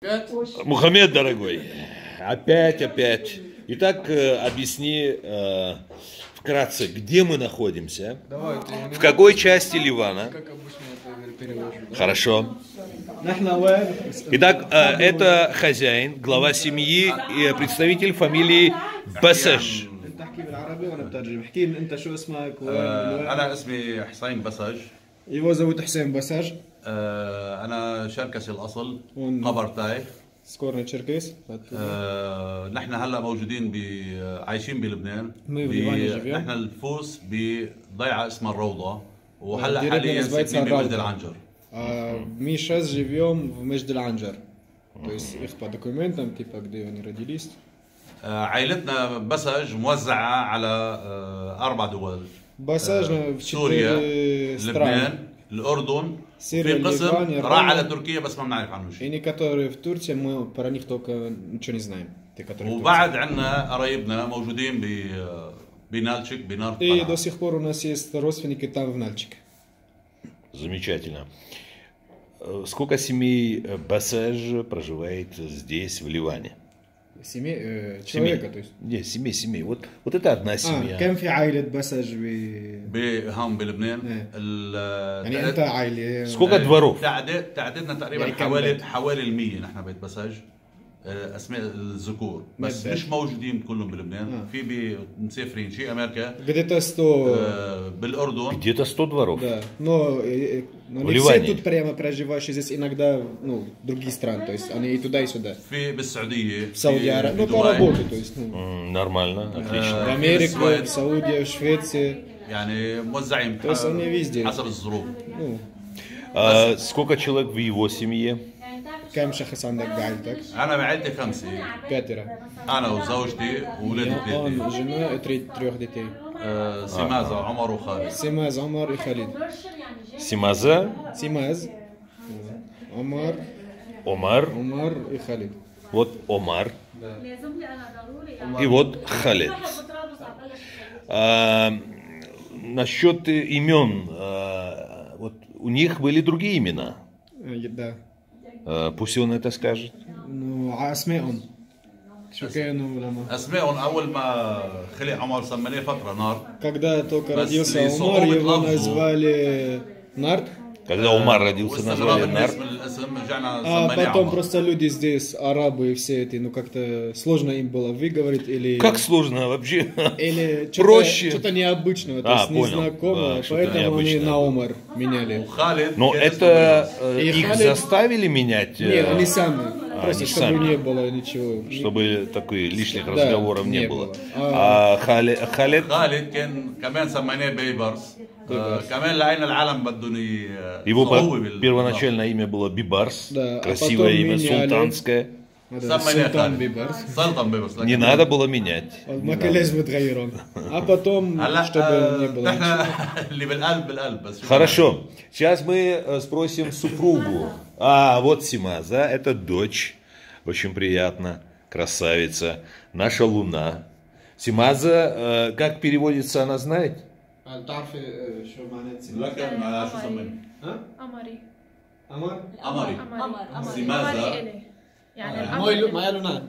Мухаммед, дорогой, опять. Итак, объясни вкратце, где мы находимся, в какой части Ливана. Хорошо. Итак, это хозяин, глава семьи и представитель фамилии Басаж. أنا اسمي حسين بسج. Его зовут Хусейн Басаж. أنا شركسي الأصل قبرتاي. Скорный черкес. نحن هلا موجودين عايشين بلبنان. نحن الفوس بضيعة اسمها الروضة وهلا حاليا ساكنين بمجد العنجر. Мы сейчас живем в Межд العنجر. То есть их по документам, типа где они родились. عائلتنا بسج موزعة على 4 دول. بساجنا في سوريا، لبنان، الأردن، في قسم راح على تركيا بس ما بنعرف عنه شيء. И которые в Турции, мы про них только ничего не знаем. وبعد عندنا قرايبنا موجودين بنالчик, بنار. И до сих пор у нас есть родственники там в Нальчике. Замечательно. Сколько семей Басаж проживает здесь, в Ливане? Человека, то есть? Нет, семей. Вот это одна семья. كم في عائلة بسج هم بلبنان؟ يعني أنت عائلة. Сколько дворов? تعدادنا تقريبا حوالي 100 نحن بيت بسج. اسماء الذكور بس مش موجودين كلهم بلبنان. في مسافرين شيء امريكا. Где-то 100. بالاردن. Где-то 100 дворов. Да. Но не все тут прямо проживающие, здесь иногда другие страны, то есть они и туда и сюда. بالسعودية. В Саудии Аравии. Ну по работе, то есть. Нормально, отлично. В Америке, в Саудии, в Швеции. يعني موزعين. То есть они везде. حسب الظروف. Сколько человек в его семье? كم شخص عندك بعائلتك؟ أنا بعائلتي 5. 5. أنا وزوجتي وولادي 3. جنا 3 детей. سمازة عمر وخالد. سماز عمر وخالد. Симаза? سماز عمر Омар وخالد. Вот Омар. И вот Халид. Насчет имен, вот у них были другие имена. Да. Пусть он это скажет. Ну, أسمائهم شو كانوا لما أسمائهم أول ما خلق عمر سميناه فترة نار. Когда только родился Умар, его назвали Нарт. Когда Умар родился, назвали Нарт. А потом просто люди здесь, арабы и все эти, ну как-то сложно им было выговорить или... Как сложно вообще? Или проще. Что-то необычного, то есть незнакомое, поэтому они на Умар меняли. Но это их заставили менять? Нет, они сами. Просто чтобы не было ничего. Чтобы таких лишних разговоров не было. А Халид? Халид كمان سميناه بيبرس. كمان لقينا العالم بدهم Его первоначальное имя было Бибарс, красивое имя, султанское. Султан Бибарс. Не надо было менять. А потом, чтобы не было. Хорошо. Сейчас мы спросим супругу. Вот Симаза, это дочь. Очень приятно. Красавица. Наша луна. Симаза, как переводится, она знает? تعرفي شو معنات لكن شو سمينا؟ قمري. قمري. سمازة. يعني моя луна.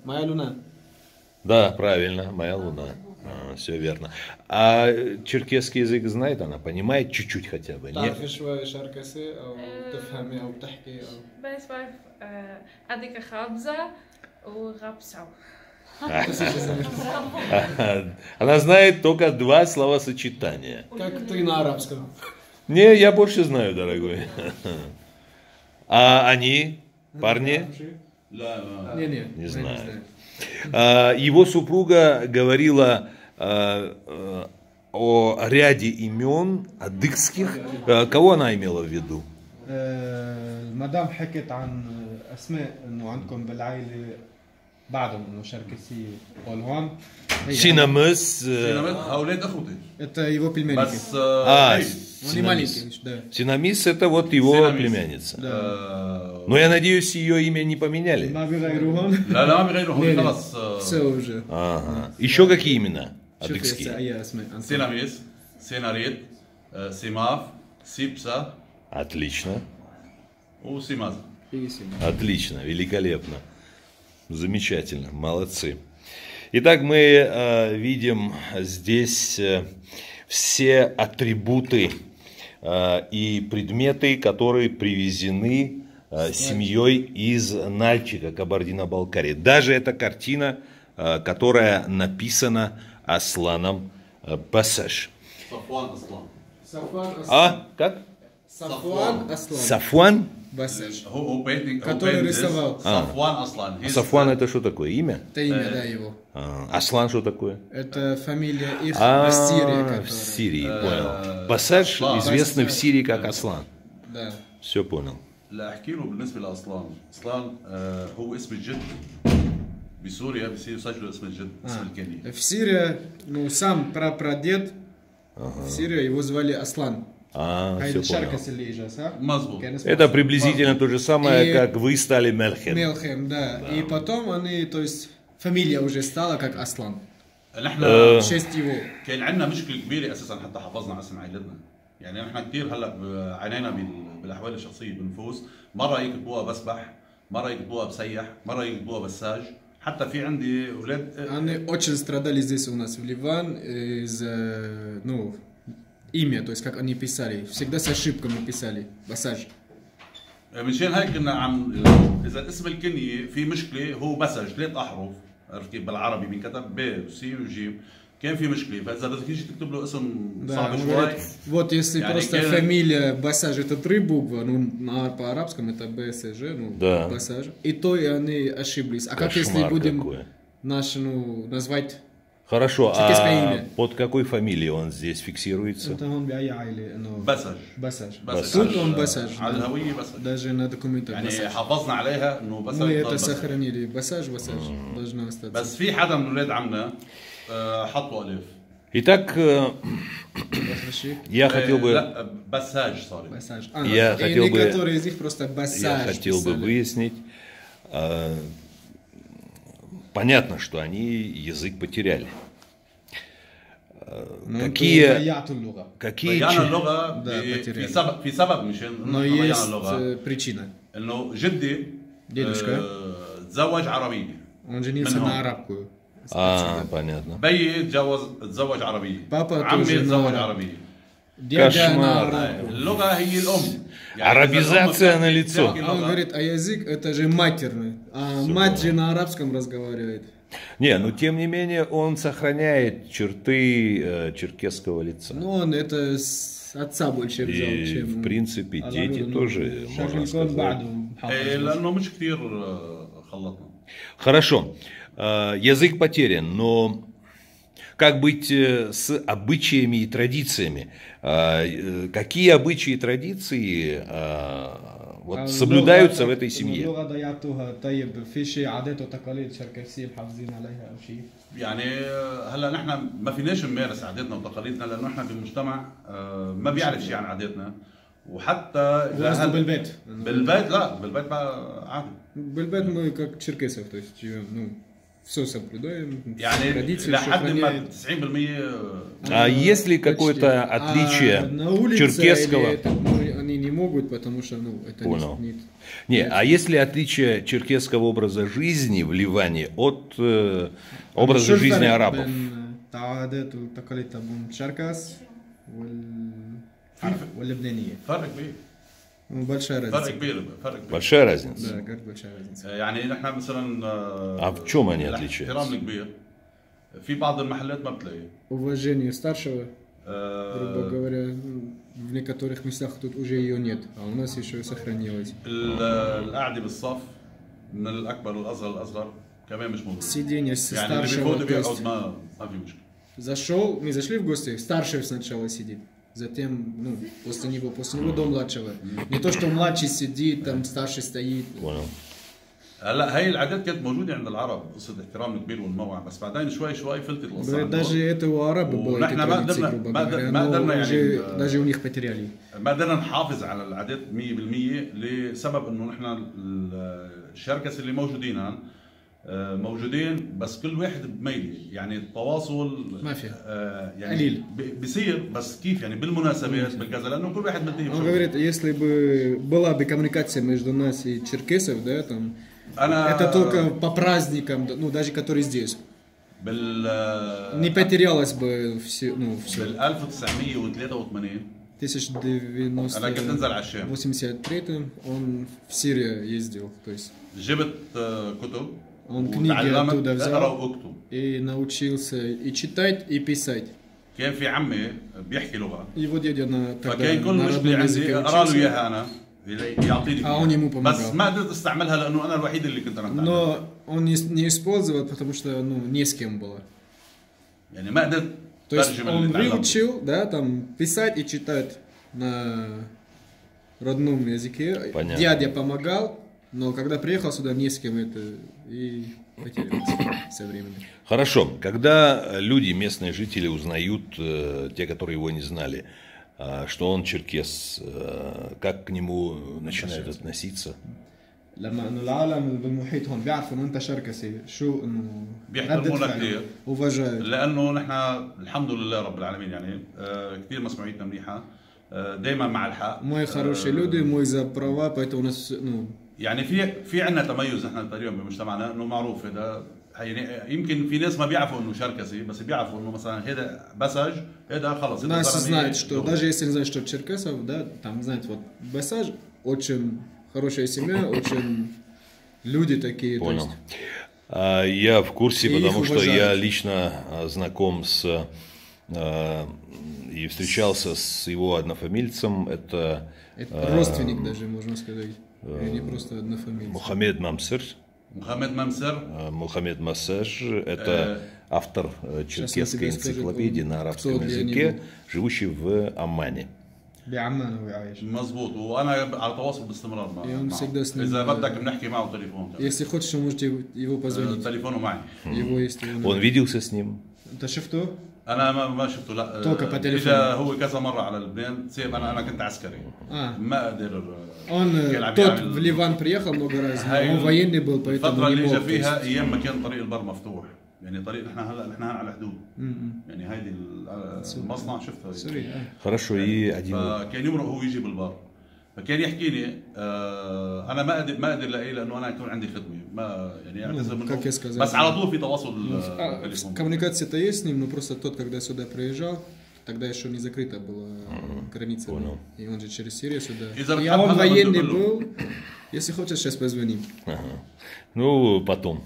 Моя луна. Да, правильно, моя луна. Все верно. А черкесский язык знает она? Понимает чуть-чуть хотя бы? تعرفي شوي شركسي أو تفهمي أو تحكي أو بس بعرف أديك خبزة وغبسة. Она знает только 2 словосочетания. Как ты на арабском? Не, я больше знаю, дорогой. А они, парни? Не знаю. Его супруга говорила о ряде имен адыгских. Кого она имела в виду? المدام حكت عن أسماء إنه عندكم بالعائلة بعضهم إنه شركسي والهون. Синамыс. أولاد أخوتي. Это его племянники. Синамис это вот его племянница. Но я надеюсь, ее имя не поменяли. Еще какие имена? Адыгские. Синамис, Синарит, Симав, Сипса. Отлично. Симаз. Отлично, великолепно. Замечательно, молодцы. Итак, мы видим здесь все атрибуты и предметы, которые привезены семьей из Нальчика, Кабардино-Балкарии. Даже эта картина, которая написана Асланом Басаш. Сафуан Аслан. А, как? Сафуан Аслан. Сафуан? Басаш. Который рисовал. Сафуан Аслан. Сафуан это что такое? Имя? Это имя, да, его. Аслан что такое? Это фамилия их в Сирии. В Сирии, понял. Басаш известный в Сирии как Аслан. Да. Все понял. لا احكي له بالنسبه لاصلان، اصلان هو اسم الجد بسوريا بصير يسجلوا اسم الجد اسم الكنيه. В Сирии, ну сам прапрадед в Сирии его звали Аслан. Все понял. مظبوط. Это приблизительно то же самое, как вы стали Мелхем. Мелхем, да. И потом они, то есть фамилия уже стала как Аслан. نحن в честь его. كان عندنا مشكله كبيره اساسا حتى حافظنا على اسم عائلتنا. يعني نحن كثير هلا عانينا بالاحوال الشخصيه بالنفوس، مره يكتبوها بسبح، مره يكتبوها بسيح، مره يكتبوها بساج، حتى في عندي اولاد. Они очень страдали здесь у нас в Ливан из, ну, имя, то есть как они писали, всегда с ошибками писали, басаж. مشان هيك كنا عم اذا اسم الكنيه في مشكله هو بسج 3 احرف، عرفت كيف بالعربي بينكتب ب وسين وجيم، كان في مشكله، فاذا بدك تيجي تكتب له اسم صعب شوي. Вот если يعني просто фамилия Басаж это 3 буквы, ну по-арабскому это БСЖ, ну Басаж, и то и они ошиблись. А как если будем наш, ну, назвать? Хорошо, а под какой фамилией он здесь фиксируется? Это он бияили, но Басаж. Басаж. Басаж. Тут он Басаж. على الهوية Басаж. Даже на документах يعني Басаж. حافظنا عليها انه Басаж. Мы это сохранили. Басаж, Басаж. Должна остаться. بس في حدا من اولاد عمنا حطوا الف. Итак, я хотел бы... Басаж, sorry. Басаж. Я хотел бы... Некоторые из них просто Басаж. Я хотел бы выяснить... Понятно, что они язык потеряли. Какие... في سبب مشان но есть причина. انه جدي дедушка تزوج عربيه. Он женился на арабку. Понятно. بيي تزوج عربيه. Папа عمي تزوج عربيه. Кошмар. اللغه هي الام. Арабизация на лицо. Он говорит, а язык это же матерный. А мать же на арабском разговаривает. Не, но тем не менее он сохраняет черты черкесского лица. Ну он это с отца больше взял, и, чем... в принципе, дети тоже, можно сказать. لأنه مش كثير خلطنا. Хорошо. Язык потерян, но как быть с обычаями и традициями? Какие обычаи и традиции вот соблюдаются в этой семье? يعني هلا نحن ما فيناش نمارس عاداتنا وتقاليدنا لانه نحن بمجتمع ما بيعرف شيء عن عاداتنا وحتى بالبيت لا بالبيت ما عادي بالبيت мы как черкесов, то есть живем, ну все соблюдаем, يعني لحد ما 90%. А есть ли какое-то отличие черкесского? Они не могут, потому что, ну, это нет. Не, а есть ли отличие черкесского образа жизни в Ливане от образа жизни арабов? فرق كبير. Большая разница. فرق كبير. Большая разница. Да, как большая разница. يعني نحن مثلا А в чем они отличаются? احترام كبير. في بعض المحلات ما بتلاقي. Уважение старшего, грубо говоря, в некоторых местах тут уже ее нет, а у нас еще сохранилось. القعدة بالصف من الأكبر للأصغر كمان مش موجود. Сидение с старшего, то есть зашел, мы зашли в гости, старший сначала сидит, затем, ну, после него до младшего. Не то, что младший сидит, там старший стоит. Понял. هلا هي العادات كانت موجوده عند العرب، قصه الاحترام الكبير والموعى، بس بعدين شوي فلتت القصه. Даже это у арабов было. نحن ما قدرنا يعني даже у них потеряли. ما قدرنا نحافظ على العادات 100% لسبب انه نحن الشركس اللي موجودين موجودين، بس كل واحد بميله، يعني التواصل ما في يعني قليل بيصير، بس كيف يعني بالمناسبات بالكذا، لانه كل واحد منتهي Он говорит, если бы была бы коммуникация между нас и черкесов, да, там, это только по праздникам, ну, даже которые здесь. Не потерялось бы все, ну, все. بال 1983 انا كنت انزل على الشام. 1983 он в Сирию ездил, то есть. جبت كتب. Он книги оттуда взял واكتب. и научился и читать, и писать. كان في عمي بيحكي لغة. Его дядя на тогда فكان كل مشكلة عندي اقرا له اياها انا يعطيني بس ما قدرت استعملها لانه انا الوحيد اللي كنت انا. Но он не использовал, потому что ну не с кем было. يعني ما قدرت. То есть он выучил, да, там писать и читать на родном языке. Понятно. Дядя помогал, но когда приехал сюда, не с кем это и потерялся со временем. Хорошо. Когда люди, местные жители, узнают, те, которые его не знали, что он черкес, как к нему начинают относиться? لما انه العالم بالمحيط هون بيعرفوا انه انت شركسي شو انه بيحترمونا كثير وفجأة لانه نحن الحمد لله رب العالمين يعني كثير مسموعيتنا منيحه دائما مع الحق. Мы хорошие люди, мы за права, поэтому у нас ну يعني في عندنا تميز نحن تقريبا بمجتمعنا انه معروف هذا، يعني يمكن في ناس ما بيعرفوا انه شركسي، بس بيعرفوا انه مثلا هذا بساج هذا خلص. Нас знают, что даже если не знают, что черкесов, да, там знают вот Басаж, очень хорошая семья, очень люди такие. Понял. Я в курсе, потому что я лично знаком с и встречался с его однофамильцем. Это родственник даже, можно сказать. И не просто однофамильец. Мухаммед Мамсер. Мухаммед Мамсер – это автор черкесской энциклопедии на арабском языке, живущий в Аммане. بعمان هو عايش. مظبوط، وانا على تواصل باستمرار معه. اذا بدك بنحكي معه تليفون. Если хочешь, можете его позвонить. تليفونه معي. Его есть. Он виделся с ним? انت شفته؟ انا ما شفته لا. توكا по телефону. اجى هو كذا مره على لبنان، سيب انا كنت عسكري. ما قدر. Он тот в Ливан приехал много раз. Он военный был, поэтому الفترة اللي اجى فيها ايام ما كان طريق البر مفتوح. يعني طريق نحن هلا على الحدود. يعني هيدي المصنع شفتها. Хорошо, и один. فكان يمرق هو يجي بالبر. فكان يحكي لي انا ما قدر لاقيه لانه انا يكون عندي خدمه ما يعني اعتذر منه بس على طول في تواصل. Коммуникация-то есть с ним, но просто тот, когда сюда приезжал, тогда еще не закрыта была граница. И он же через Сирию сюда. И он военный был. Если хочешь, сейчас позвоним. Ну, потом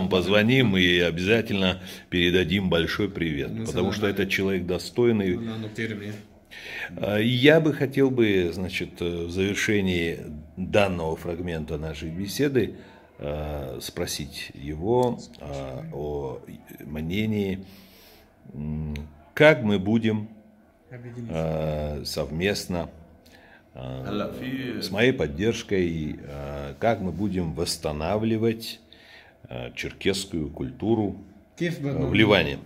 позвоним и обязательно передадим большой привет, потому что этот человек достойный. Я бы хотел бы, значит, в завершении данного фрагмента нашей беседы спросить его о мнении, как мы будем совместно с моей поддержкой, как мы будем восстанавливать черкесскую культуру в Ливане.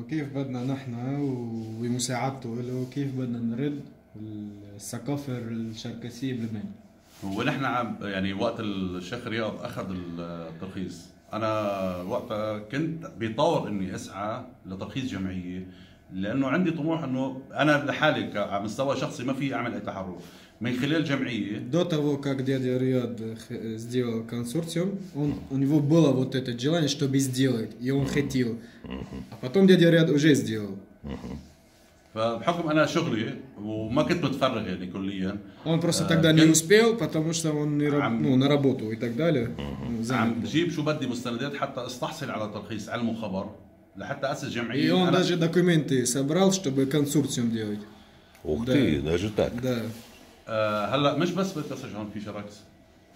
كيف بدنا نحن ومساعدته له كيف بدنا نرد الثقافة الشركسية بلبنان. ونحن يعني وقت الشيخ رياض أخذ الترخيص أنا وقتها كنت بطور إني أسعى لترخيص جمعية، لأنه عندي طموح إنه أنا لحالي على مستوى شخصي ما في أعمل أي تحرك من خلال جمعية. До того, как дядя Риад сделал консорциум, у него было вот это желание, чтобы сделать, и он хотел. А потом дядя Риад уже сделал. فبحكم أنا شغلي وما كنت متفرغ يعني كليا. Он просто тогда не успел, потому что он на работу и так далее. عم بجيب شو بدي مستندات حتى استحصل على ترخيص علم وخبر لحتى أسس جمعية. И он даже документы собрал, чтобы консорциум делать. Ух ты, даже так. Да. هلا مش بس بتسج هون في شراكس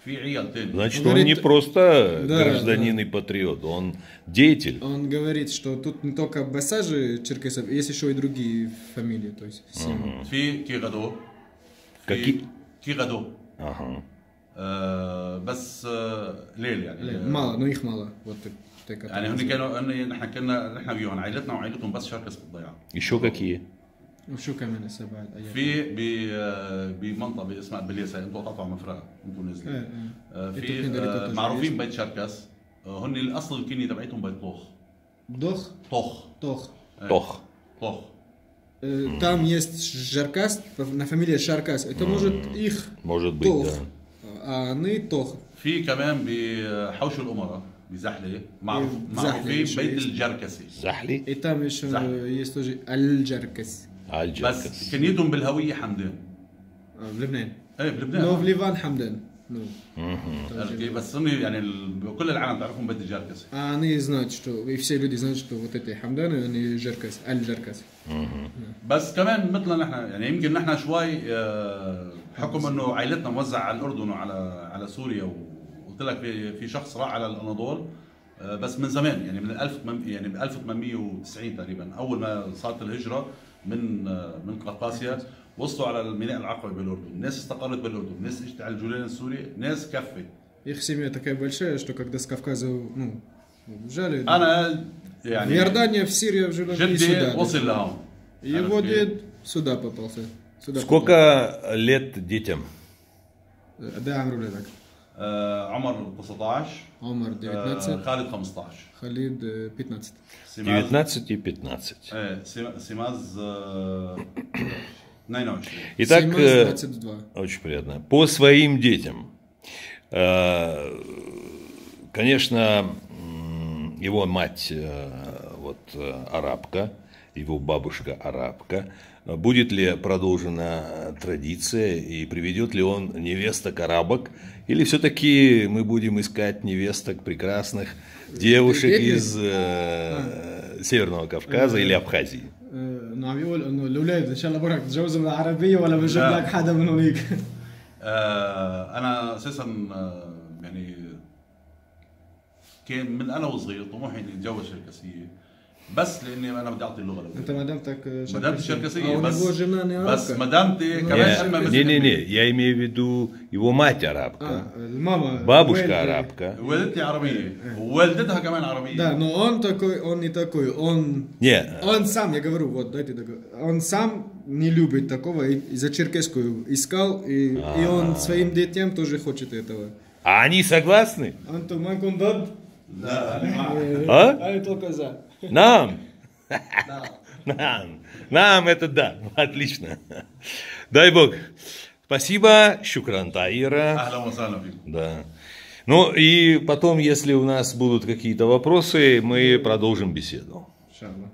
في عيال تاني. Значит, он не просто гражданин и патриот, он деятель. Он говорит, что тут не только Басажи черкесов, есть еще и другие фамилии, то есть семьи. في كيغادو. Какие? كيغادو. Ага. بس ليل يعني. مало, но их мало. Вот يعني هم كانوا نحن بيهم عائلتنا وعائلتهم بس شركس بالضيعة. Еще какие? وشو كمان سبع ايام في بمنطقه اسمها بليسه، انتوا قطعتوا مفرق انتوا نازلين. في معروفين بيت شركس هن الاصل الكنيه تبعتهم بيت طوخ. Дох? طوخ. Тох. Тох. طوخ. Там есть Жаркас, на фамилия Шаркас. Это может их Может быть, Тох, да. а они Тох. في كمان بحوش الامراء بزحله معروفين بزحلة. بيت الجركسي. Захли? И там еще есть тоже Аль-Джаркас Аль-Джаркас. بس كنيتهم بالهويه حمدان. بلبنان. ايه بلبنان. Но в Ливан حمدان. Ну. أوكي، بس هن يعني بكل العالم تعرفهم بيت الجركسي. А они знают, что и все люди знают, что вот эти حمدان они Жаркас, Аль-Джаркас. بس كمان مثلنا نحن يعني يمكن نحن شوي بحكم انه عائلتنا موزعه على الاردن وعلى سوريا، وقلت لك في شخص راح على الاناضول بس من زمان، يعني من ب 1890 تقريبا، اول ما صارت الهجره من قرقاسيا وصلوا على الميناء العقبي بالاردن، ناس استقرت بالاردن، ناس اجت على الجولان السوري، ناس كفت. Их семья такая большая, что когда с Кавказа, ну, взяли. انا يعني В Иордания, в Сирию вжили и جدي сюда. وصل لهون. Его дед сюда попался. Сюда Сколько лет детям? попал. Да, عمرو ولادك. عمر 19. عمر 19. خالد 15. خالد 15. 19 и 15. سيماز 22. Итак, Симаз 22. очень приятно. По своим детям. Конечно, его мать вот арабка, его бабушка арабка. Будет ли продолжена традиция и приведет ли он невесток арабок? Или все-таки мы будем искать невесток прекрасных девушек из Северного Кавказа или Абхазии? نعم يقول انه الاولاد ان شاء الله برك تتجوزوا من العربيه ولا بنجيب لك حدا من هونيك. انا اساسا يعني كان من انا وصغير طموحي اني اتجوز شركسيه، بس لاني انا بدي اعطي اللغه انت مدامتك شركسيه بس مدامتي كمان Не, я имею в виду его мать арабка, الماما бабушка арабка. والدتي عربيه ووالدتها كمان عربيه. Да, но он такой, он не такой, он сам, я говорю, вот дайте договорю, он сам не любит такого, и за черкесскую искал, и он своим детям тоже хочет этого. А они согласны? Антон Манкундад? Да. Они только за. Нам? Нам это да. Отлично. Дай Бог. Спасибо. Шукран Таира. اهلا وسهلا فيكم. Да. Ну и потом, если у нас будут какие-то вопросы, мы продолжим беседу. Иншаллах.